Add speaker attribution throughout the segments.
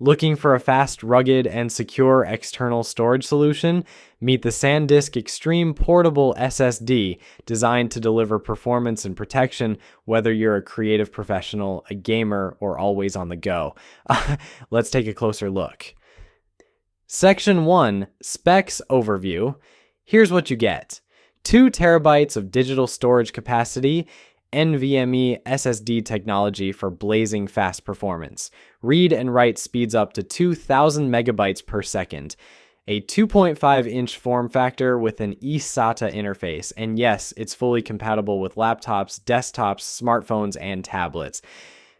Speaker 1: Looking for a fast, rugged, and secure external storage solution? Meet the SanDisk Extreme Portable SSD, designed to deliver performance and protection whether you're a creative professional, a gamer, or always on the go. Let's take a closer look. Section 1, Specs Overview. Here's what you get. 2 terabytes of digital storage capacity, NVMe SSD technology for blazing fast performance. Read and write speeds up to 2,000 megabytes per second. A 2.5-inch form factor with an eSATA interface. And yes, it's fully compatible with laptops, desktops, smartphones, and tablets.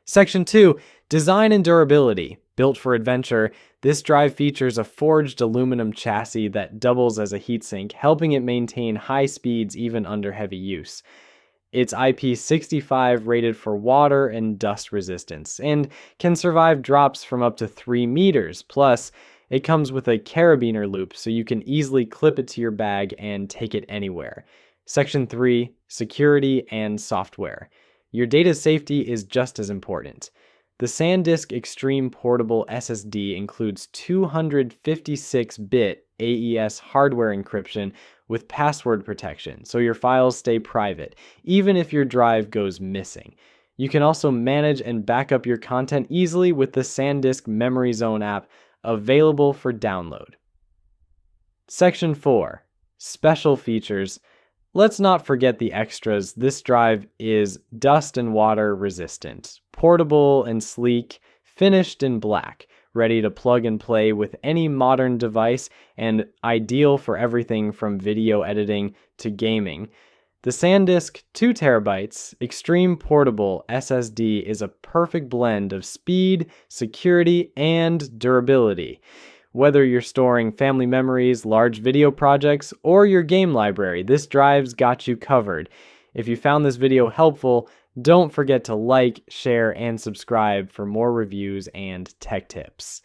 Speaker 1: Section 2, Design and Durability. Built for adventure, this drive features a forged aluminum chassis that doubles as a heatsink, helping it maintain high speeds even under heavy use. It's IP65 rated for water and dust resistance, and can survive drops from up to 3 meters. Plus, it comes with a carabiner loop, so you can easily clip it to your bag and take it anywhere. Section 3, Security and Software. Your data safety is just as important. The SanDisk Extreme Portable SSD includes 256-bit AES hardware encryption with password protection, so your files stay private, even if your drive goes missing. You can also manage and back up your content easily with the SanDisk Memory Zone app, available for download. Section 4, Special Features. Let's not forget the extras. This drive is dust and water resistant, portable and sleek, finished in black, ready to plug and play with any modern device, and ideal for everything from video editing to gaming. The SanDisk 2 terabytes Extreme Portable SSD is a perfect blend of speed, security, and durability. Whether you're storing family memories, large video projects, or your game library, this drive's got you covered. If you found this video helpful, don't forget to like, share, and subscribe for more reviews and tech tips.